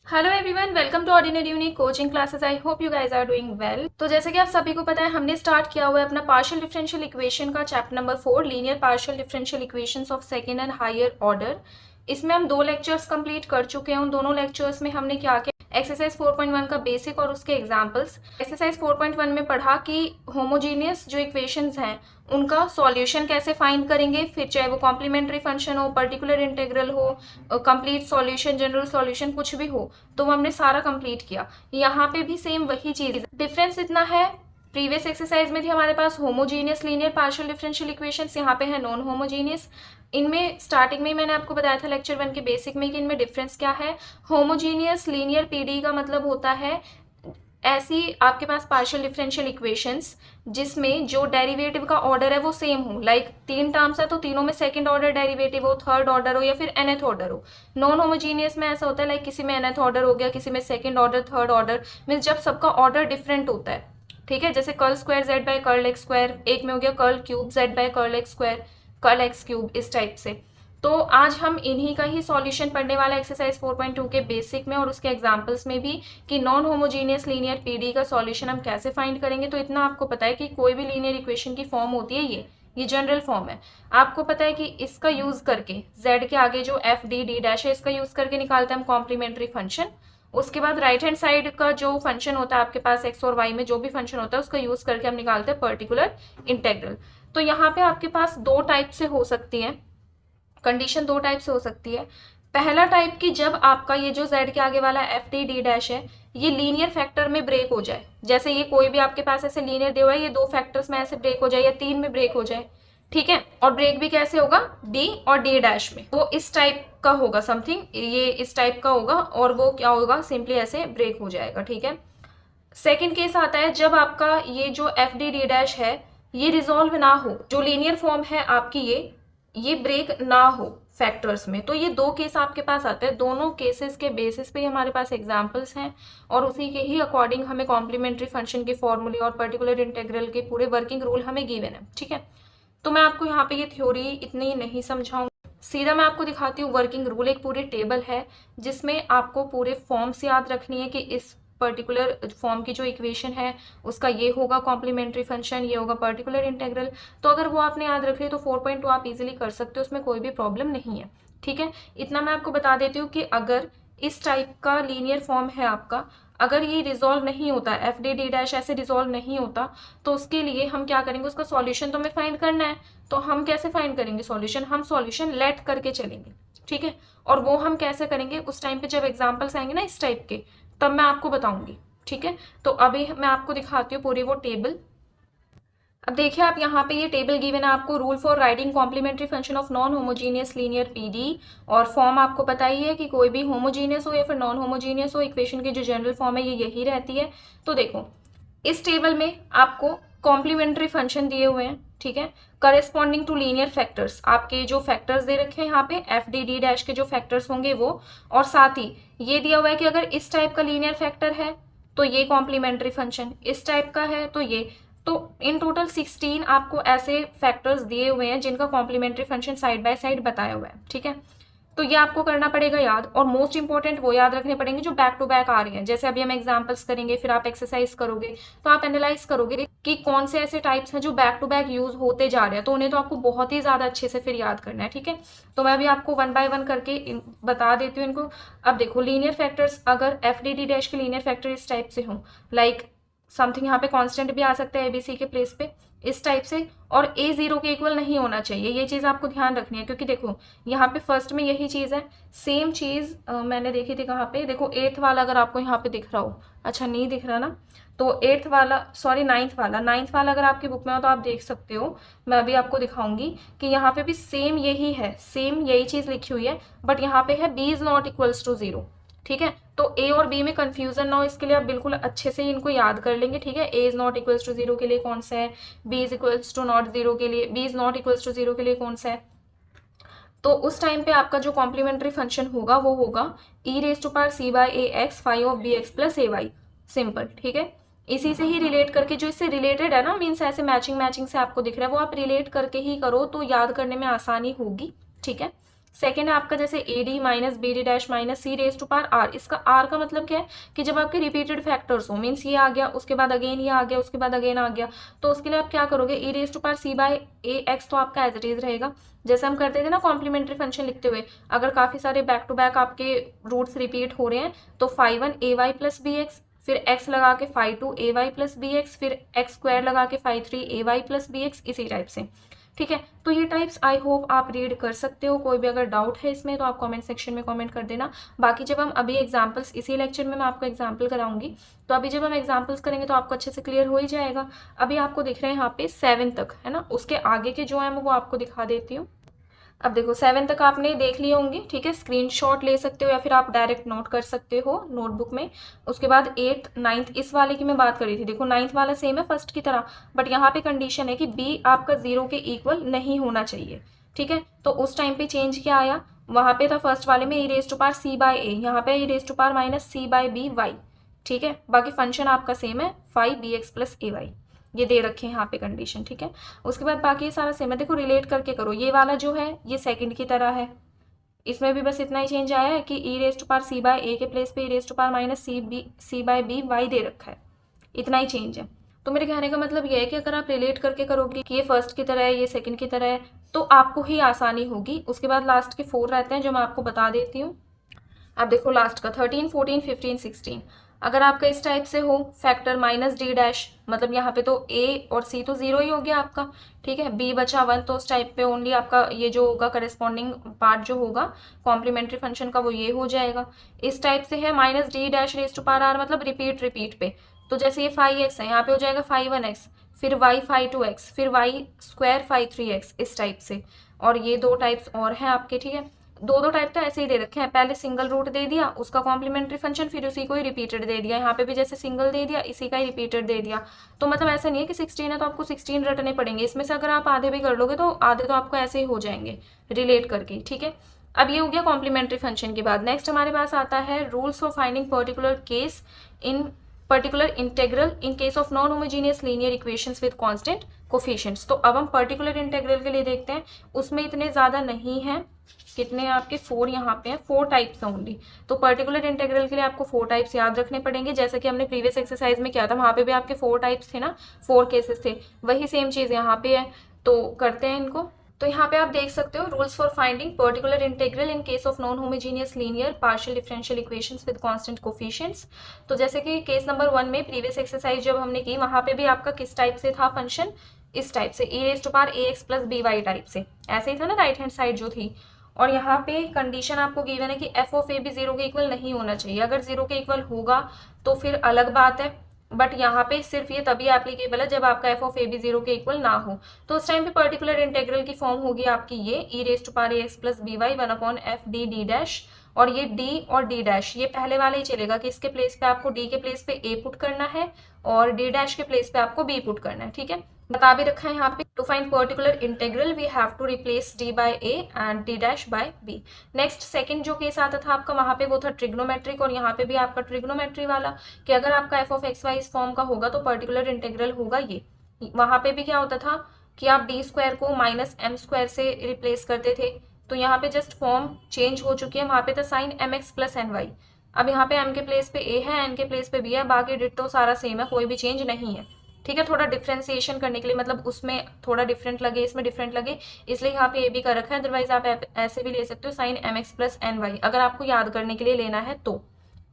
Hello everyone, welcome to ordinary unique coaching classes. I hope you guys are doing well. तो जैसे कि आप सभी को पता है, हमने स्टार्ट किया हुआ है अपना पार्शियल डिफरेंशियल इक्वेशन का chapter number 4, linear partial differential equations of second and higher order. इसमें हम 2 लेक्चर्स कंप्लीट कर चुके हैं। उन दोनों लेक्चर्स में हमने क्या किया, एक्सरसाइज 4.1 का बेसिक और उसके एग्जांपल्स। एक्सरसाइज 4.1 में पढ़ा कि होमोजीनियस जो इक्वेशंस हैं उनका सॉल्यूशन कैसे फाइंड करेंगे, फिर चाहे वो कॉम्प्लीमेंट्री फंक्शन हो, पर्टिकुलर इंटीग्रल हो, कंप्लीट सॉल्यूशन, जनरल सॉल्यूशन, कुछ भी हो, तो वो हमने सारा कंप्लीट किया। यहाँ पे भी सेम वही चीज, डिफरेंस इतना है, प्रीवियस एक्सरसाइज में थी हमारे पास homogeneous linear partial differential equations, यहाँ पे है नॉन होमोजीनियस। इनमें स्टार्टिंग में मैंने आपको बताया था लेक्चर 1 के बेसिक में कि इनमें डिफरेंस क्या है। होमोजीनियस लीनियर पीडी का मतलब होता है ऐसी आपके पास पार्शियल डिफरेंशियल इक्वेशंस जिसमें जो डेरिवेटिव का ऑर्डर है वो सेम हो। लाइक 3 टर्म्स है तो तीनों में सेकंड ऑर्डर डेरिवेटिव हो, थर्ड ऑर्डर हो या फिर nth ऑर्डर हो। नॉन होमोजीनियस में ऐसा होता है, लाइक किसी में nth ऑर्डर हो गया, किसी में second order, third order, means जब सबका ऑर्डर डिफरेंट होता है। ठीक है, जैसे curl square z by curl x square, एक में हो गया curl cube z by curl x square, curl x cube, इस टाइप से। तो आज हम इन्हीं का ही सॉल्यूशन पढ़ने वाला एक्सरसाइज 4.2 के बेसिक में और उसके एग्जांपल्स में भी, कि नॉन होमोजीनियस लीनियर पीडी का सॉल्यूशन हम कैसे फाइंड करेंगे। तो इतना आपको पता है कि कोई भी लीनियर इक्वेशन की फॉर्म होती है ये जनरल फॉर्म है। आपको पता है कि इसका यूज करके z के आगे जो एफ डी डी डैश है, इसका यूज करके निकालते हैं हम कॉम्प्लीमेंट्री फंक्शन। उसके बाद राइट हैंड साइड का जो फंक्शन होता है आपके पास x और y में जो भी फंक्शन होता है उसका यूज करके हम निकालते हैं पर्टिकुलर इंटेग्रल। तो यहाँ पे आपके पास 2 टाइप से हो सकती है कंडीशन, 2 टाइप से हो सकती है। पहला टाइप की जब आपका ये जो z के आगे वाला एफ डी डी डैश है ये लीनियर फैक्टर में ब्रेक हो जाए, जैसे ये कोई भी आपके पास ऐसे लीनियर दिया हुआ है, ये 2 फैक्टर्स में ऐसे ब्रेक हो जाए या 3 में ब्रेक हो जाए। ठीक है, और ब्रेक भी कैसे होगा, d और d डैश में, वो इस टाइप का होगा, समथिंग ये इस टाइप का होगा और वो क्या होगा, सिंपली ऐसे ब्रेक हो जाएगा। ठीक है, सेकेंड केस आता है जब आपका ये जो एफ डी डी डैश है ये रिजॉल्व ना हो, जो लीनियर फॉर्म है आपकी ये ब्रेक ना हो फैक्टर्स में। तो ये 2 केस आपके पास आते हैं। दोनों केसेस के बेसिस पे हमारे पास एग्जांपल्स हैं और उसी के ही अकॉर्डिंग हमें कॉम्प्लीमेंट्री फंक्शन के फॉर्मूले और पर्टिकुलर इंटीग्रल के पूरे वर्किंग रूल हमें गिवन है। ठीक है, तो मैं आपको यहाँ पे ये थ्योरी इतनी नहीं समझाऊंगी, सीधा मैं आपको दिखाती हूँ वर्किंग रूल। एक पूरी टेबल है जिसमें आपको पूरे फॉर्म्स याद रखनी है कि इस पर्टिकुलर फॉर्म की जो इक्वेशन है उसका ये होगा कॉम्प्लीमेंट्री फंक्शन, ये होगा पर्टिकुलर इंटीग्रल। तो अगर वो आपने याद रख लिया तो 4.2 आप इजीली कर सकते हो, उसमें कोई भी प्रॉब्लम नहीं है। ठीक है, इतना मैं आपको बता देती हूँ कि अगर इस टाइप का लीनियर फॉर्म है आपका, अगर ये रिजॉल्व नहीं होता, एफ डी डी डैश ऐसे रिजॉल्व नहीं होता, तो उसके लिए हम क्या करेंगे, उसका सॉल्यूशन तो हमें फाइंड करना है। तो हम कैसे फाइंड करेंगे सॉल्यूशन, हम सॉल्यूशन लेट करके चलेंगे। ठीक है, और वो हम कैसे करेंगे उस टाइम पे जब एग्जाम्पल्स आएंगे ना इस टाइप के, तब मैं आपको बताऊंगी। ठीक है, तो अभी मैं आपको दिखाती हूँ पूरी वो टेबल। अब देखिए, आप यहाँ पे ये टेबल गिवन है आपको, rule for writing complementary function of non homogeneous linear PD. और फॉर्म आपको पता ही है कि कोई भी होमोजीनियस हो या फिर नॉन होमोजीनियस हो, इक्वेशन की जो जनरल फॉर्म है ये यही रहती है। तो देखो, इस टेबल में आपको कॉम्प्लीमेंट्री फंक्शन दिए हुए हैं। ठीक है, करेस्पॉन्डिंग टू लीनियर फैक्टर्स, आपके जो फैक्टर्स दे रखे हैं यहाँ पे एफ डी डी डैश के जो फैक्टर्स होंगे वो, और साथ ही ये दिया हुआ है कि अगर इस टाइप का लीनियर फैक्टर है तो ये कॉम्प्लीमेंट्री फंक्शन, इस टाइप का है तो ये। तो इन टोटल 16 आपको ऐसे फैक्टर्स दिए हुए हैं जिनका complementary function side by side बताया हुआ है। ठीक है, तो ये आपको करना पड़ेगा याद, और मोस्ट इंपॉर्टेंट वो याद रखने पड़ेंगे जो बैक टू बैक आ रहे हैं। जैसे अभी हम एग्जांपल्स करेंगे, फिर आप एक्सरसाइज करोगे तो आप एनालाइज करोगे कि कौन से ऐसे टाइप्स हैं जो बैक टू बैक यूज होते जा रहे हैं, तो उन्हें तो आपको बहुत ही ज्यादा अच्छे से फिर याद करना है। ठीक है, तो मैं अभी आपको 1 बाय 1 करके बता देती हूँ इनको। अब देखो, लीनियर फैक्टर्स, अगर एफ डी डी डैश के लीनियर फैक्टर इस टाइप से हों, लाइक समथिंग यहाँ पे कांस्टेंट भी आ सकता है एबीसी के प्लेस पे, इस टाइप से, और ए 0 के इक्वल नहीं होना चाहिए, ये चीज़ आपको ध्यान रखनी है। क्योंकि देखो यहाँ पे फर्स्ट में यही चीज़ है, सेम चीज़ मैंने देखी थी कहाँ पे, देखो 8th वाला अगर आपको यहाँ पे दिख रहा हो, अच्छा नहीं दिख रहा ना, तो 8th वाला, सॉरी 9th वाला अगर आपकी बुक में हो तो आप देख सकते हो। मैं अभी आपको दिखाऊंगी कि यहाँ पे भी सेम यही है, सेम यही चीज़ लिखी हुई है, बट यहाँ पे है b is not equals to 0। ठीक है, तो ए और बी में कंफ्यूजन ना हो इसके लिए आप बिल्कुल अच्छे से इनको याद कर लेंगे। ठीक है, a is not equals to 0 के लिए कौन सा है, b is equals to not 0 के लिए, b is not equals to 0 के लिए कौन सा है। तो उस टाइम पे आपका जो कॉम्प्लीमेंट्री फंक्शन होगा वो होगा E raise to power C by A X five of B x plus A Y, simple. ठीक है, इसी से ही रिलेट करके, जो इससे रिलेटेड है ना, मीन्स ऐसे मैचिंग मैचिंग से आपको दिख रहा है, वो आप रिलेट करके ही करो तो याद करने में आसानी होगी। ठीक है, सेकेंड है आपका जैसे a D minus b D dash minus c raise to power r. इसका आर का मतलब क्या है कि जब आपके रिपीटेड फैक्टर्स हो, मीन्स ये आ गया, उसके बाद अगेन ये आ गया, उसके बाद अगेन आ गया, तो उसके लिए आप क्या करोगे, E raise to power C by A X तो आपका एज इट इज रहेगा, जैसे हम करते थे ना कॉम्प्लीमेंट्री फंक्शन लिखते हुए। अगर काफी सारे बैक टू बैक आपके रूट्स रिपीट हो रहे हैं तो phi one a y plus b x, फिर x लगा के phi two a y plus b x, फिर एक्स स्क्वायर लगा के phi three a y plus b x, इसी टाइप से। ठीक है, तो ये टाइप्स आई होप आप रीड कर सकते हो। कोई भी अगर डाउट है इसमें तो आप कमेंट सेक्शन में कमेंट कर देना। बाकी जब हम अभी एग्जांपल्स, इसी लेक्चर में मैं आपको एग्जांपल कराऊंगी, तो अभी जब हम एग्जांपल्स करेंगे तो आपको अच्छे से क्लियर हो ही जाएगा। अभी आपको दिख रहे हैं यहाँ पे 7 तक, है ना, उसके आगे के जो है मैं वो आपको दिखा देती हूँ। अब देखो 7 तक आपने देख लिए होंगे, ठीक है, स्क्रीनशॉट ले सकते हो या फिर आप डायरेक्ट नोट कर सकते हो नोटबुक में। उसके बाद 8th 9th, इस वाले की मैं बात कर रही थी, देखो 9th वाला सेम है फर्स्ट की तरह, बट यहाँ पे कंडीशन है कि बी आपका 0 के इक्वल नहीं होना चाहिए। ठीक है, तो उस टाइम पे चेंज क्या आया, वहाँ पे था फर्स्ट वाले में E raise to power C by A, यहाँ पे E raise to power minus C by B Y. ठीक है, बाकी फंक्शन आपका सेम है, फाई बी एक्स प्लस ए वाई, ये दे रखे हैं यहाँ पे कंडीशन। ठीक है, उसके बाद बाकी ये सारा सेम है, देखो रिलेट करके करो। ये वाला जो है ये सेकंड की तरह है, इसमें भी बस इतना ही चेंज आया है कि E raise to power C by A के प्लेस पे E raise to power minus C by B Y दे रखा है, इतना ही चेंज है। तो मेरे कहने का मतलब ये है कि अगर आप रिलेट करके करोगे कि ये फर्स्ट की तरह है, ये सेकंड की तरह है, तो आपको ही आसानी होगी। उसके बाद लास्ट के 4 रहते हैं जो मैं आपको बता देती हूँ। अब देखो लास्ट का 13 14 15 16, अगर आपका इस टाइप से हो फैक्टर माइनस डी डैश, मतलब यहाँ पे तो ए और सी तो 0 ही हो गया आपका। ठीक है, बी बचा 1, तो उस टाइप पे ओनली आपका ये जो होगा करेस्पॉन्डिंग पार्ट जो होगा कॉम्प्लीमेंट्री फंक्शन का वो ये हो जाएगा। इस टाइप से है minus D dash raise to power r, मतलब रिपीट रिपीट पे, तो जैसे ये फाई एक्स है यहाँ पे हो जाएगा फाई 1x, फिर वाई फाई 2x, फिर वाई स्क्वायर फाई 3x, इस टाइप से। और ये 2 टाइप्स और हैं आपके। ठीक है, दो टाइप तो ऐसे ही दे रखे हैं, पहले सिंगल रूट दे दिया उसका कॉम्प्लीमेंट्री फंक्शन, फिर उसी को ही रिपीटेड दे दिया। यहाँ पे भी जैसे सिंगल दे दिया इसी का ही रिपीटेड दे दिया। तो मतलब ऐसा नहीं है कि 16 है तो आपको 16 रटने पड़ेंगे, इसमें से अगर आप आधे भी कर लोगे तो आधे तो आपको ऐसे ही हो जाएंगे रिलेट करके। ठीक है, अब ये हो गया कॉम्प्लीमेंट्री फंक्शन के बाद। नेक्स्ट हमारे पास आता है rules for finding particular case in particular integral in case of non homogeneous linear equations with constant coefficients. तो अब हम पर्टिकुलर इंटेग्रल के लिए देखते हैं, उसमें इतने ज़्यादा नहीं है, कितने आपके 4 यहाँ पे हैं, 4 टाइप्स हैं ओनली। तो पर्टिकुलर इंटेग्रल के लिए आपको 4 टाइप्स याद रखने पड़ेंगे, जैसे कि हमने प्रीवियस एक्सरसाइज में किया था, वहाँ पे भी आपके 4 टाइप्स थे ना, 4 केसेस थे, वही सेम चीज़ यहाँ पे है। तो करते हैं इनको। तो यहाँ पे आप देख सकते हो rules for finding particular integral in case of non homogeneous linear partial differential equations with constant coefficients. तो जैसे कि केस नंबर 1 में प्रीवियस एक्सरसाइज जब हमने की, वहाँ पे भी आपका किस टाइप से था फंक्शन, इस टाइप से, E raise to power A x plus B Y type से, ऐसे ही था ना राइट हैंड साइड जो थी। और यहाँ पे कंडीशन आपको गिवन है कि एफ ऑफ ए भी 0 के इक्वल नहीं होना चाहिए। अगर 0 के इक्वल होगा तो फिर अलग बात है, बट यहाँ पे सिर्फ ये तभी एप्लीकेबल है जब आपका एफ ऑफ ए भी 0 के इक्वल ना हो। तो उस टाइम पे पर्टिकुलर इंटेग्रल की फॉर्म होगी आपकी ये e raise to power A x plus B y 1/f d D dash. और ये डी और डी डैश ये पहले वाला ही चलेगा कि इसके प्लेस पे आपको डी के प्लेस पे ए पुट करना है और डी डैश के प्लेस पे आपको बी पुट करना है। ठीक है, बता भी रखा है यहाँ पे, to find particular integral we have to replace D by a and D dash by b. Next second जो केस आता था आपका, वहाँ पे वो था ट्रिग्नोमेट्रिक, और यहाँ पे भी आपका ट्रिग्नोमेट्री वाला कि अगर आपका एफ ऑफ एक्स वाई इस फॉर्म का होगा तो पर्टिकुलर इंटेग्रल होगा ये। वहाँ पे भी क्या होता था कि आप डी स्क्वायर को माइनस एम स्क्वायर से रिप्लेस करते थे, तो यहाँ पे जस्ट फॉर्म चेंज हो चुकी है। वहाँ पे था sine m x plus n y, अब यहाँ पे एम के प्लेस पे ए है, एन के प्लेस पे बी है, बाकी डिट्टो सारा सेम है, कोई भी चेंज नहीं है। ठीक है, थोड़ा डिफ्रेंसिएशन करने के लिए, मतलब उसमें थोड़ा डिफरेंट लगे इसमें डिफरेंट लगे, इसलिए यहाँ पे ए बी का रखा है। अदरवाइज आप ऐसे भी ले सकते हो sine m x plus n y, अगर आपको याद करने के लिए लेना है तो।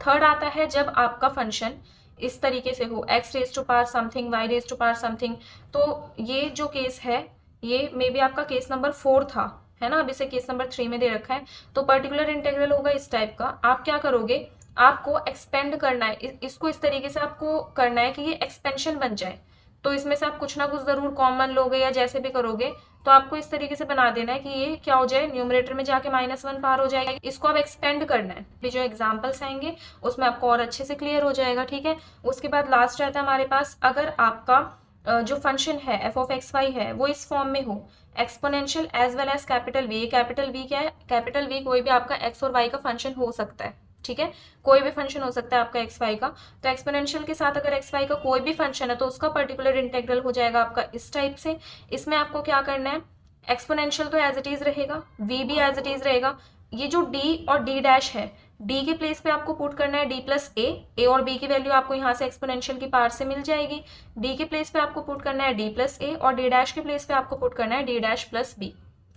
थर्ड आता है जब आपका फंक्शन इस तरीके से हो, x raise to power something y raise to power something. तो ये जो केस है ये मे बी आपका केस नंबर 4 था, है ना, अब इसे केस नंबर 3 में दे रखा है। तो पर्टिकुलर इंटेग्रल होगा इस टाइप का। आप क्या करोगे, आपको एक्सपेंड करना है इसको, इस तरीके से आपको करना है कि ये एक्सपेंशन बन जाए। तो इसमें से आप कुछ ना कुछ जरूर कॉमन लोगे या जैसे भी करोगे, तो आपको इस तरीके से बना देना है कि ये क्या हो जाए, न्यूमरेटर में जाके -1 पार हो जाएगा। इसको आप एक्सपेंड करना है, भी जो एग्जाम्पल्स आएंगे उसमें आपको और अच्छे से क्लियर हो जाएगा। ठीक है, उसके बाद लास्ट रहता है हमारे पास, अगर आपका जो फंक्शन है एफ ऑफ एक्स वाई है वो इस फॉर्म में हो, exponential as well as capital V. Capital V क्या है, कैपिटल वी कोई भी आपका एक्स और वाई का फंक्शन हो सकता है। ठीक है, कोई भी फंक्शन हो सकता है आपका एक्स वाई का। तो एक्सपोनेंशियल के साथ अगर एक्स वाई का कोई भी फंक्शन है तो उसका पर्टिकुलर इंटेग्रल हो जाएगा आपका इस टाइप से। इसमें आपको क्या करना है, एक्सपोनेंशियल तो एज इट इज रहेगा, v भी एज इट इज रहेगा। ये जो d और d डैश है, d के प्लेस पे आपको पुट करना है d प्लस a और b की वैल्यू आपको यहाँ से एक्सपोनेंशियल की पार्ट से मिल जाएगी। d के प्लेस पे आपको पुट करना है d प्लस a और d डैश के प्लेस पे आपको पुट करना है d डैश प्लस b।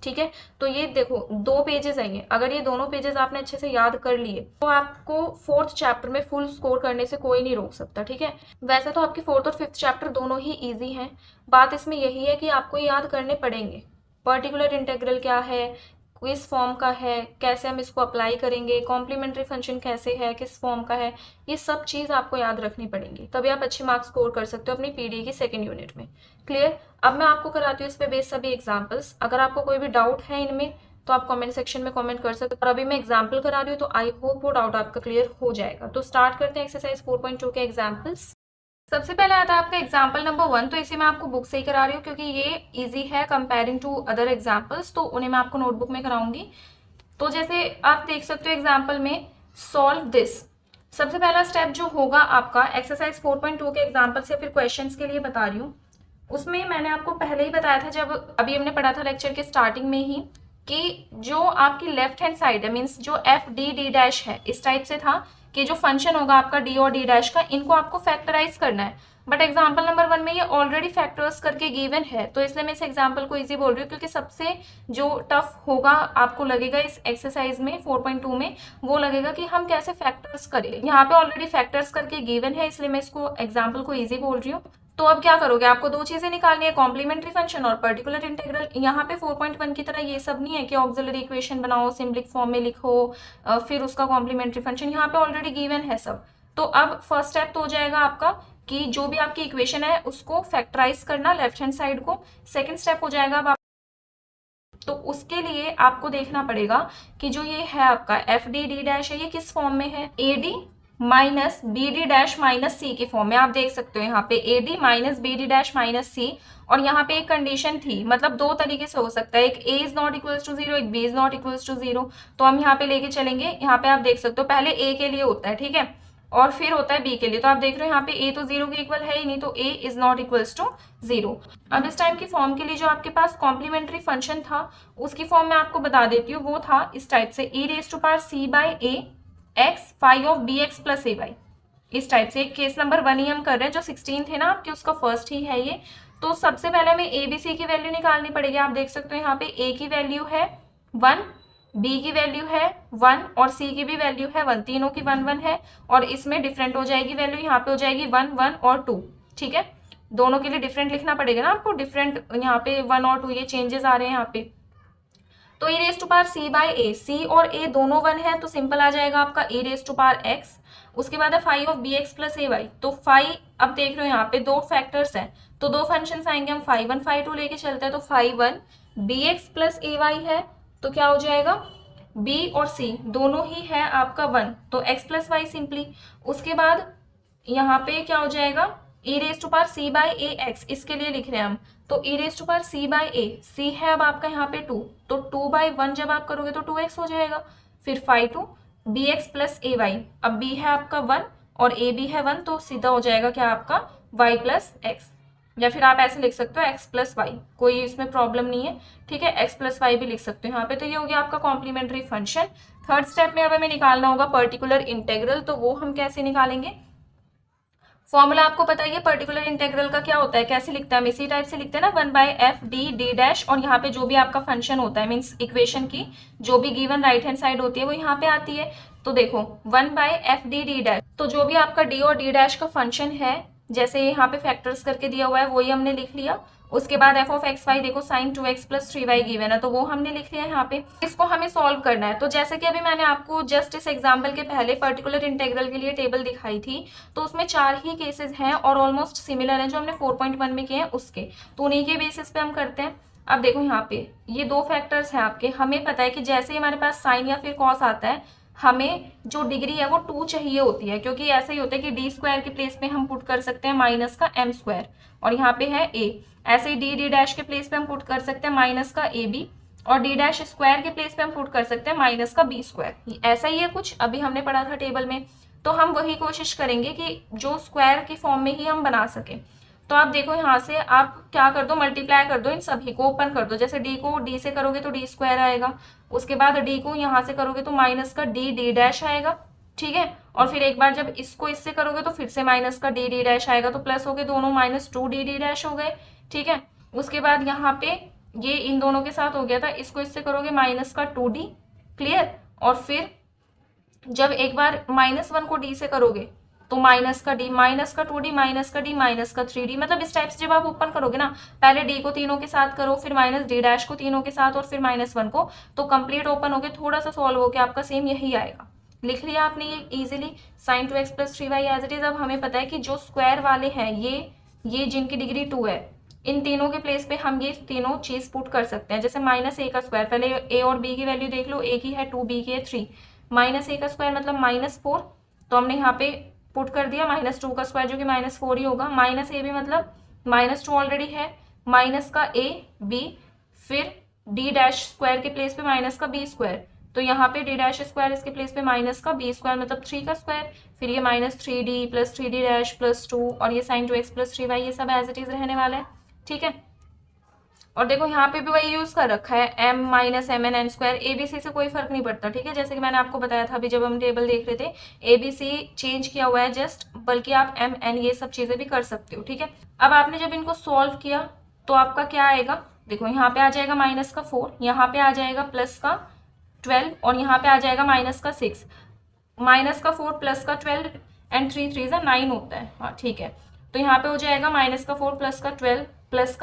ठीक है, तो ये देखो 2 पेजेस आएंगे, अगर ये दोनों पेजेस आपने अच्छे से याद कर लिए तो आपको 4th चैप्टर में फुल स्कोर करने से कोई नहीं रोक सकता। ठीक है, वैसे तो आपके 4th और 5th चैप्टर दोनों ही इजी हैं, बात इसमें यही है कि आपको याद करने पड़ेंगे। पर्टिकुलर इंटीग्रल क्या है, किस फॉर्म का है, कैसे हम इसको अप्लाई करेंगे, कॉम्प्लीमेंट्री फंक्शन कैसे है, किस फॉर्म का है, ये सब चीज़ आपको याद रखनी पड़ेंगी, तभी आप अच्छे मार्क्स स्कोर कर सकते हो अपनी पीडी की 2nd यूनिट में। क्लियर? अब मैं आपको कराती हूँ इस पे बेस सभी एग्जाम्पल्स। अगर आपको कोई भी डाउट है इनमें तो आप कमेंट सेक्शन में कमेंट कर सकते हो, और अभी मैं एग्जाम्पल करा रही हूँ तो आई होप वो डाउट आपका क्लियर हो जाएगा। तो स्टार्ट करते हैं एक्सरसाइज 4.2 के एग्जाम्पल्स। सबसे पहले आता है आपका एग्जाम्पल नंबर 1, तो इसे मैं आपको बुक से ही करा रही हूँ क्योंकि ये इजी है कंपेयरिंग टू अदर एग्जाम्पल्स, तो उन्हें मैं आपको नोटबुक में कराऊंगी। तो जैसे आप देख सकते हो एग्जाम्पल में सॉल्व दिस, सबसे पहला स्टेप जो होगा आपका एक्सरसाइज 4.2 के एग्जाम्पल्स या फिर क्वेश्चंस के लिए बता रही हूँ, उसमें मैंने आपको पहले ही बताया था जब अभी हमने पढ़ा था लेक्चर के स्टार्टिंग में ही, कि जो आपकी लेफ्ट हैंड साइड है मीन्स जो एफ डी डी डैश है, इस टाइप से था कि जो फंक्शन होगा आपका डी और डी डैश का, इनको आपको फैक्टराइज करना है। बट एग्जाम्पल नंबर 1 में ये ऑलरेडी फैक्टर्स करके गिवन है, तो इसलिए मैं इस एग्जाम्पल को इजी बोल रही हूँ क्योंकि सबसे जो टफ होगा आपको लगेगा इस एक्सरसाइज में 4.2 में, वो लगेगा कि हम कैसे फैक्टर्स करें। यहाँ पे ऑलरेडी फैक्टर्स करके गिवन है, इसलिए मैं इसको एग्जाम्पल को ईजी बोल रही हूँ। तो अब क्या करोगे, आपको 2 चीजें निकालनी है, कॉम्प्लीमेंट्री फंक्शन और पर्टिकुलर इंटीग्रल। यहाँ पे 4.1 की तरह ये सब नहीं है कि ऑक्सिलरी इक्वेशन बनाओ, सिंपलिक फॉर्म में लिखो, फिर उसका कॉम्प्लीमेंट्री फंक्शन, यहाँ पे ऑलरेडी गिवन है सब। तो अब फर्स्ट स्टेप तो हो जाएगा आपका कि जो भी आपकी इक्वेशन है उसको फैक्टराइज करना लेफ्ट हैंड साइड को। सेकेंड स्टेप हो जाएगा अब तो उसके लिए आपको देखना पड़ेगा कि जो ये है आपका एफ डी डी डैश है, ये किस फॉर्म में है, a D minus b D dash minus c के फॉर्म में। आप देख सकते हो यहाँ पे a D minus b D dash minus c, और यहाँ पे एक कंडीशन थी, मतलब 2 तरीके से हो सकता है, एक a is not equals to 0, एक b is not equals to 0। तो हम यहाँ पे लेके चलेंगे, यहाँ पे आप देख सकते हो पहले ए के लिए होता है, ठीक है, और फिर होता है बी के लिए। तो आप देख रहे हो यहाँ पे ए तो 0 के इक्वल है ही नहीं, तो ए इज नॉट इक्वल्स टू 0। अब इस टाइम की फॉर्म के लिए जो आपके पास कॉम्प्लीमेंट्री फंक्शन था उसकी फॉर्म मैं आपको बता देती हूँ, वो था इस टाइप से, e raise to power c by a x phi of B x plus A y. इस टाइप से केस नंबर 1 ही हम कर रहे हैं, जो 16 थे ना आपके उसका फर्स्ट ही है ये। तो सबसे पहले हमें ए बी सी की वैल्यू निकालनी पड़ेगी। आप देख सकते हो यहाँ पे ए की वैल्यू है 1, बी की वैल्यू है 1 और सी की भी वैल्यू है 1, तीनों की 1 1 है, और इसमें डिफरेंट हो जाएगी वैल्यू, यहाँ पे हो जाएगी 1 1 और 2। ठीक है, दोनों के लिए डिफरेंट लिखना पड़ेगा ना आपको, डिफरेंट यहाँ पे 1 और 2 ये चेंजेस आ रहे हैं यहाँ पे। तो e raise to power c by a, c और a दोनों 1 है तो सिंपल आ जाएगा आपका e raise to power x। उसके बाद है phi of B x plus A y. तो फाई, अब देख रहे हो यहाँ पे 2 फैक्टर्स हैं तो 2 फंक्शंस आएंगे, हम फाई 1 फाई 2 लेके चलते हैं। तो फाई 1 बी एक्स प्लस ए वाई है, तो क्या हो जाएगा, b और c दोनों ही है आपका 1, तो x प्लस वाई सिंपली। उसके बाद यहाँ पे क्या हो जाएगा, e raise to power c by A x, इसके लिए लिख रहे हैं हम, तो e raise to power c by a, c है अब आपका यहाँ पे 2, तो 2 बाय 1 जब आप करोगे तो 2x हो जाएगा। फिर फाई 2 bx प्लस ए वाई, अब b है आपका 1 और a भी है 1, तो सीधा हो जाएगा क्या आपका y प्लस एक्स, या फिर आप ऐसे लिख सकते हो x प्लस वाई, कोई इसमें प्रॉब्लम नहीं है। ठीक है, x प्लस वाई भी लिख सकते हो यहाँ पे। तो ये हो गया आपका कॉम्प्लीमेंट्री फंक्शन। थर्ड स्टेप में अब हमें निकालना होगा पर्टिकुलर इंटेग्रल, तो वो हम कैसे निकालेंगे, फॉर्मूला आपको पता ही है पर्टिकुलर इंटीग्रल का क्या होता है, कैसे लिखते हैं हम, इसी टाइप से लिखते हैं ना, 1 by f D D dash, और यहाँ पे जो भी आपका फंक्शन होता है मीन्स इक्वेशन की जो भी गिवन राइट हैंड साइड होती है वो यहाँ पे आती है। तो देखो 1 by f D D dash, तो जो भी आपका डी और डी डैश का फंक्शन है, जैसे यहाँ पे फैक्टर्स करके दिया हुआ है वही हमने लिख लिया। उसके बाद एफ ऑफ एक्स वाई, देखो sine 2x plus 3y given है तो वो हमने लिख लिया यहाँ पे। इसको हमें सॉल्व करना है, तो जैसे कि अभी मैंने आपको जस्ट इस एग्जाम्पल के पहले पर्टिकुलर इंटीग्रल के लिए टेबल दिखाई थी, तो उसमें 4 ही केसेस हैं और ऑलमोस्ट सिमिलर हैं जो हमने 4.1 में किए हैं उसके, तो उन्हीं के बेसिस पे हम करते हैं। अब देखो यहाँ पे ये 2 फैक्टर्स हैं आपके, हमें पता है कि जैसे ही हमारे पास साइन या फिर कॉस आता है हमें जो डिग्री है वो 2 चाहिए होती है, क्योंकि ऐसा ही होता है कि डी स्क्वायर के प्लेस पे हम पुट कर सकते हैं माइनस का एम स्क्वायर, और यहाँ पे है ए, ऐसे ही डी डी डैश के प्लेस पे हम पुट कर सकते हैं माइनस का ए बी, और डी डैश स्क्वायर के प्लेस पे हम पुट कर सकते हैं माइनस का बी स्क्वायर। ऐसा ही है कुछ, अभी हमने पढ़ा था टेबल में, तो हम वही कोशिश करेंगे कि जो स्क्वायर की फॉर्म में ही हम बना सके। तो आप देखो यहाँ से आप क्या कर दो, मल्टीप्लाई कर दो, इन सभी को ओपन कर दो। जैसे डी को डी से करोगे तो डी स्क्वायर आएगा, उसके बाद डी को यहाँ से करोगे तो माइनस का डी डी डैश आएगा, ठीक है। और फिर एक बार जब इसको इससे करोगे तो फिर से माइनस का डी डी डैश आएगा, तो प्लस हो गए दोनों, minus two D D dash हो गए, ठीक है। उसके बाद यहाँ पे ये इन दोनों के साथ हो गया था, इसको इससे करोगे माइनस का टू डी, क्लियर। और फिर जब एक बार माइनस वन को डी से करोगे तो माइनस का डी, माइनस का टू डी, माइनस का डी, माइनस का थ्री डी। मतलब इस टाइप से जब आप ओपन करोगे ना, पहले डी को तीनों के साथ करो, फिर माइनस डी डैश को तीनों के साथ, और फिर माइनस वन को, तो कंप्लीट ओपन हो गए। थोड़ा सा सॉल्व हो गया, आपका सेम यही आएगा। लिख लिया आपने ये easily, sine two x plus three y as it is. अब हमें पता है कि जो स्क्वायर वाले हैं ये जिनकी डिग्री 2 है, इन तीनों के प्लेस पे हम ये तीनों चीज पुट कर सकते हैं। जैसे माइनस ए का स्क्वायर, पहले ए और बी की वैल्यू देख लो, ए की है 2, बी की है 3, माइनस ए का स्क्वायर मतलब -4, तो हमने यहाँ पे पुट कर दिया -2 का स्क्वायर जो कि -4 ही होगा। माइनस ए भी मतलब -2 ऑलरेडी है, माइनस का ए बी, फिर डी डैश स्क्वायर के प्लेस पे माइनस का बी स्क्वायर, तो यहाँ पे डी डैश स्क्वायर इसके प्लेस पे माइनस का बी स्क्वायर मतलब 3 का स्क्वायर, फिर ये -3d plus 3d dash plus 2, और ये साइन 2x प्लस 3y, ये सब एज इट इज रहने वाला है, ठीक है। और देखो यहाँ पे भी वही यूज कर रखा है, m minus m n n square, ABC से कोई फर्क नहीं पड़ता, ठीक है। जैसे कि मैंने आपको बताया था अभी जब हम टेबल देख रहे थे, एबीसी चेंज किया हुआ है जस्ट, बल्कि आप एम एन ये सब चीजें भी कर सकते हो, ठीक है। अब आपने जब इनको सॉल्व किया तो आपका क्या आएगा, देखो यहाँ पे आ जाएगा माइनस का 4, यहाँ पे आ जाएगा प्लस का 12, और यहाँ पे आ जाएगा माइनस का 6, माइनस का 4 प्लस का 12 एंड 3 3 9 होता है, हाँ ठीक है। तो यहाँ पे हो जाएगा माइनस का 4 प्लस का 12 प्लस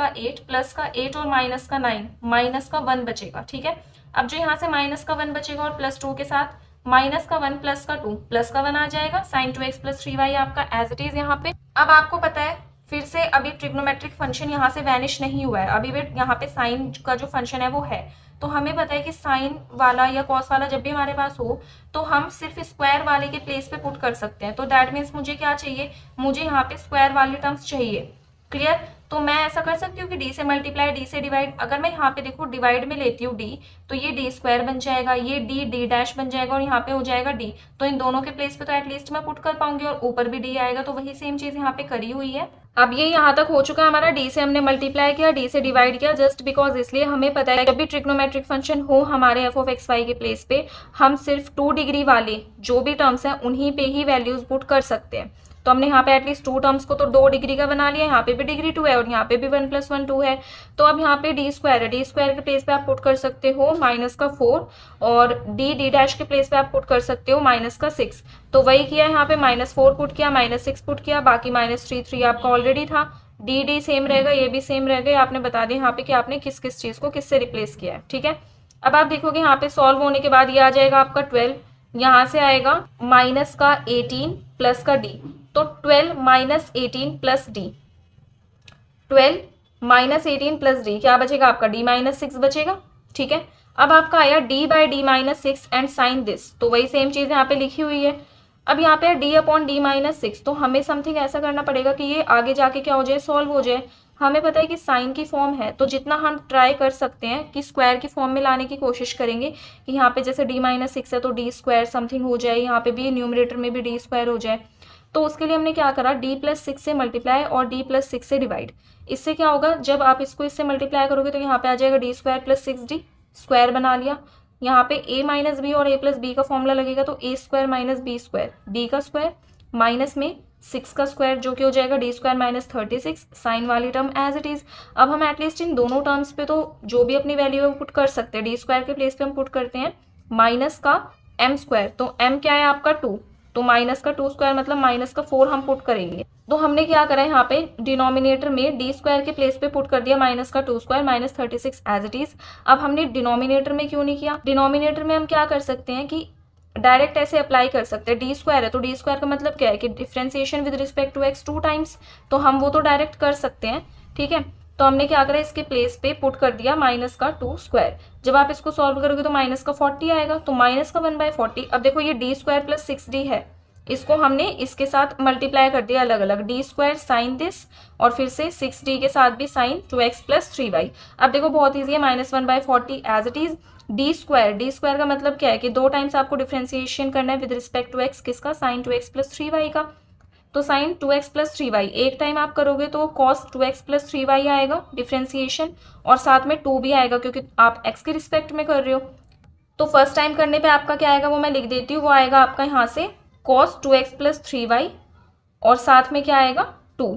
का 8 और माइनस का 9, माइनस का 1 बचेगा, ठीक है। अब जो यहाँ से माइनस का 1 बचेगा और प्लस 2 के साथ माइनस का 1 प्लस का 2 प्लस का 1 आ जाएगा, साइन 2x प्लस 3y आपका एज इट इज यहाँ पे। अब आपको पता है फिर से अभी ट्रिग्नोमेट्रिक फंक्शन यहाँ से वैनिश नहीं हुआ है, अभी भी यहाँ पे साइन का जो फंक्शन है वो है। तो हमें पता है कि साइन वाला या कॉस वाला जब भी हमारे पास हो तो हम सिर्फ स्क्वायर वाले के प्लेस पे पुट कर सकते हैं। तो दैट मीन्स मुझे क्या चाहिए, मुझे यहाँ पे स्क्वायर वाली टर्म्स चाहिए, क्लियर। तो मैं ऐसा कर सकती हूँ कि डी से मल्टीप्लाई, डी से डिवाइड, अगर मैं यहाँ पे देखो डिवाइड में लेती हूँ डी, तो ये डी स्क्वायर बन जाएगा, ये डी डी डैश बन जाएगा, और यहाँ पे हो जाएगा डी। तो इन दोनों के प्लेस पे तो एटलीस्ट मैं पुट कर पाऊंगी, और ऊपर भी डी आएगा, तो वही सेम चीज यहाँ पे करी हुई है। अब ये यहाँ तक हो चुका है हमारा, डी से हमने मल्टीप्लाई किया, डी से डिवाइड किया, जस्ट बिकॉज इसलिए हमें पता है जब भी ट्रिग्नोमेट्रिक फंक्शन हो हमारे एफ ऑफ एक्स वाई के प्लेस पे, हम सिर्फ 2 डिग्री वाले जो भी टर्म्स हैं उन्हीं पे ही वैल्यूज पुट कर सकते हैं। तो हमने यहाँ पे एटलीस्ट 2 टर्म्स को तो 2 डिग्री का बना लिया, यहाँ पे भी डिग्री 2 है और यहाँ पे भी 1 + 1 2 है। तो अब यहाँ पे डी स्क्वायर है, डी स्क्वायर के प्लेस पे आप पुट कर सकते हो माइनस का 4, और डी डी डैश के प्लेस पे आप पुट कर सकते हो माइनस का 6। तो वही किया यहाँ पे, -4 पुट किया, -6 पुट किया, बाकी -3 आपका ऑलरेडी था, डी डी सेम रहेगा, ये भी सेम रहेगा। आपने बता दिया यहाँ पे कि आपने किस किस चीज को किससे रिप्लेस किया है, ठीक है। अब आप देखोगे यहाँ पे सॉल्व होने के बाद ये आ जाएगा आपका 12, यहाँ से आएगा माइनस का 18 प्लस का डी, तो 12 minus 18 plus D, 12 minus 18 plus D, क्या बचेगा आपका डी -6 बचेगा, ठीक है। अब आपका आया D by D -6 and sine this, तो वही सेम चीज यहाँ पे लिखी हुई है। अब यहाँ पे डी अपॉन डी -6, तो हमें समथिंग ऐसा करना पड़ेगा कि ये आगे जाके क्या हो जाए, सॉल्व हो जाए। हमें पता है कि साइन की फॉर्म है, तो जितना हम ट्राई कर सकते हैं कि स्क्वायर की फॉर्म में लाने की कोशिश करेंगे कि यहाँ पे जैसे डी -6 है तो डी स्क्वायर समथिंग हो जाए, यहाँ पे भी न्यूमरेटर में भी डी स्क्वायर हो जाए। तो उसके लिए हमने क्या करा, d + 6 से मल्टीप्लाई और d + 6 से डिवाइड। इससे क्या होगा, जब आप इसको इससे मल्टीप्लाई करोगे तो यहाँ पे आ जाएगा d² + 6d, स्क्वायर बना लिया। यहाँ पे a - b और a + b का फॉर्मूला लगेगा, तो a² - b², b का स्क्वायर माइनस में 6 का स्क्वायर जो कि हो जाएगा d² - 36, साइन वाली टर्म एज इट इज। अब हम एटलीस्ट इन दोनों टर्म्स पे तो जो भी अपनी वैल्यू है वो पुट कर सकते हैं। d² के प्लेस पे हम पुट करते हैं माइनस का m², तो m क्या है आपका 2, तो माइनस का 2² मतलब माइनस का 4 हम पुट करेंगे। तो हमने क्या करा है यहाँ पे डिनोमिनेटर में d² के प्लेस पे पुट कर दिया माइनस का 2² - 36 एज इट इज। अब हमने डिनोमिनेटर में क्यों नहीं किया, डिनोमिनेटर में हम क्या कर सकते हैं कि डायरेक्ट ऐसे अप्लाई कर सकते हैं, d² है तो d² का मतलब क्या है कि differentiation with respect to x 2 times, तो हम वो तो डायरेक्ट कर सकते हैं, ठीक है। तो हमने क्या करा, इसके प्लेस पे पुट कर दिया माइनस का 2²। जब आप इसको सॉल्व करोगे तो माइनस का 40 आएगा, तो माइनस का 1/40। अब देखो ये d² + 6d है, इसको हमने इसके साथ मल्टीप्लाई कर दिया अलग अलग, d² साइन दिस और फिर से 6d के साथ भी साइन 2x + 3y। अब देखो बहुत ईजी है, -1/40 एज इट इज। d² का मतलब क्या है कि 2 टाइम्स आपको डिफ्रेंसिएशन करना है विद रिस्पेक्ट टू x, किसका, साइन 2x + 3y का। तो साइन 2x प्लस 3y एक टाइम आप करोगे तो कॉस 2x प्लस 3y आएगा डिफ्रेंसिएशन, और साथ में 2 भी आएगा क्योंकि आप x के रिस्पेक्ट में कर रहे हो। तो फर्स्ट टाइम करने पे आपका क्या आएगा वो मैं लिख देती हूँ, वो आएगा आपका यहाँ से कॉस 2x प्लस 3y और साथ में क्या आएगा 2।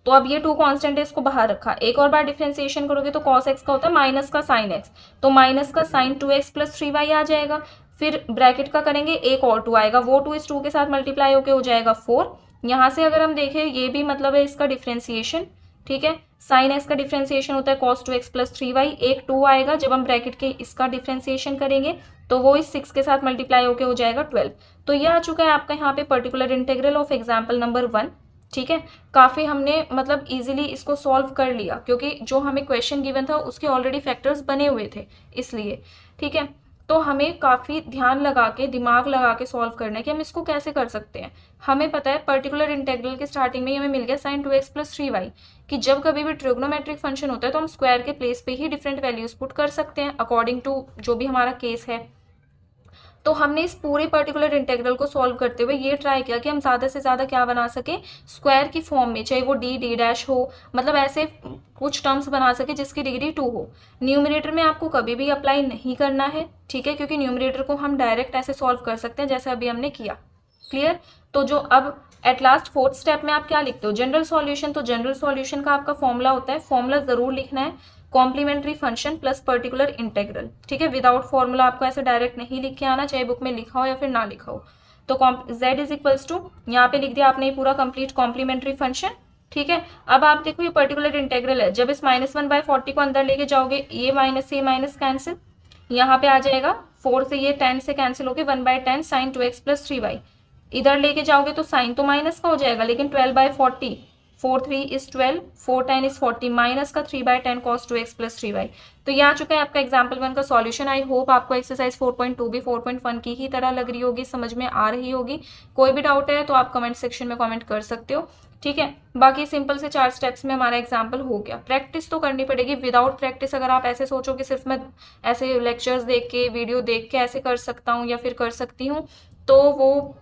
तो अब ये 2 कांस्टेंट है, इसको बाहर रखा। एक और बार डिफ्रेंसिएशन करोगे तो cos x का होता है माइनस का साइन x, तो माइनस का साइन 2x प्लस 3y आ जाएगा। फिर ब्रैकेट का करेंगे, एक और 2 आएगा, वो 2 इस 2 के साथ मल्टीप्लाई होकर हो जाएगा 4। यहाँ से अगर हम देखें ये भी मतलब है इसका डिफ्रेंसिएशन, ठीक है। साइन एक्स का डिफ्रेंसिएशन होता है cos 2x प्लस 3y, एक 2 आएगा। जब हम ब्रैकेट के इसका डिफ्रेंसिएशन करेंगे तो वो इस 6 के साथ मल्टीप्लाई होकर हो जाएगा 12। तो ये आ चुका है आपका यहाँ पे particular integral of example number 1, ठीक है। काफ़ी हमने मतलब इजीली इसको सॉल्व कर लिया क्योंकि जो हमें क्वेश्चन गिवन था उसके ऑलरेडी फैक्टर्स बने हुए थे इसलिए, ठीक है। तो हमें काफ़ी ध्यान लगा के दिमाग लगा के सॉल्व करना है कि हम इसको कैसे कर सकते हैं। हमें पता है पर्टिकुलर इंटीग्रल के स्टार्टिंग में ही हमें मिल गया साइन 2x प्लस 3y कि जब कभी भी ट्रिग्नोमेट्रिक फंक्शन होता है तो हम स्क्वायर के प्लेस पे ही डिफरेंट वैल्यूज पुट कर सकते हैं अकॉर्डिंग टू जो भी हमारा केस है। तो हमने इस पूरे पर्टिकुलर इंटीग्रल को सॉल्व करते हुए ये ट्राई किया कि हम ज़्यादा से ज़्यादा क्या बना सके स्क्वायर की फॉर्म में, चाहे वो डी डैश हो, मतलब ऐसे कुछ टर्म्स बना सके जिसकी डिग्री 2 हो। न्यूमरेटर में आपको कभी भी अप्लाई नहीं करना है, ठीक है, क्योंकि न्यूमरेटर को हम डायरेक्ट ऐसे सॉल्व कर सकते हैं जैसे अभी हमने किया। क्लियर। तो जो अब एट लास्ट 4th स्टेप में आप क्या लिखते हो, जनरल सॉल्यूशन। तो जनरल सॉल्यूशन का आपका फॉर्मूला होता है, फॉर्मूला जरूर लिखना है, complementary function plus particular integral, ठीक है। विदाउट फॉर्मूला आपको ऐसे डायरेक्ट नहीं लिख के आना, चाहे बुक में लिखा हो या फिर ना लिखा हो। तो z इज इक्वल्स टू, यहाँ पे लिख दिया आपने पूरा कंप्लीट कॉम्प्लीमेंट्री फंक्शन, ठीक है। अब आप देखो ये पर्टिकुलर इंटीग्रल है, जब इस -1/40 को अंदर लेके जाओगे ये माइनस से माइनस कैंसिल, यहाँ पे आ जाएगा 4 से ये 10 से कैंसिल होके 1/10 साइन 2x प्लस 3y। इधर लेके जाओगे तो साइन तो माइनस का हो जाएगा लेकिन 12/40, 4 3 इज 12, 4 10 इज 40, माइनस का 3/10 cos 2x प्लस 3y। तो ये आ चुका है आपका एग्जाम्पल 1 का सॉल्यूशन। आई होप आपको एक्सरसाइज 4.2 भी 4.1 की ही तरह लग रही होगी, समझ में आ रही होगी। कोई भी डाउट है तो आप कमेंट सेक्शन में कमेंट कर सकते हो, ठीक है। बाकी सिंपल से 4 स्टेप्स में हमारा एग्जाम्पल हो गया। प्रैक्टिस तो करनी पड़ेगी, विदाउट प्रैक्टिस अगर आप ऐसे सोचो कि सिर्फ मैं ऐसे लेक्चर्स देख के वीडियो देख के ऐसे कर सकता हूँ या फिर कर सकती हूँ, तो वो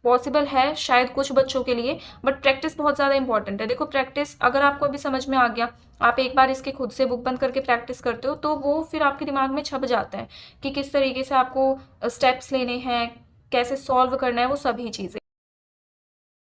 पॉसिबल है शायद कुछ बच्चों के लिए, बट प्रैक्टिस बहुत ज़्यादा इंपॉर्टेंट है। देखो प्रैक्टिस अगर आपको अभी समझ में आ गया, आप एक बार इसके खुद से बुक बंद करके प्रैक्टिस करते हो तो वो फिर आपके दिमाग में छप जाता है कि किस तरीके से आपको स्टेप्स लेने हैं, कैसे सॉल्व करना है, वो सभी चीज़ें।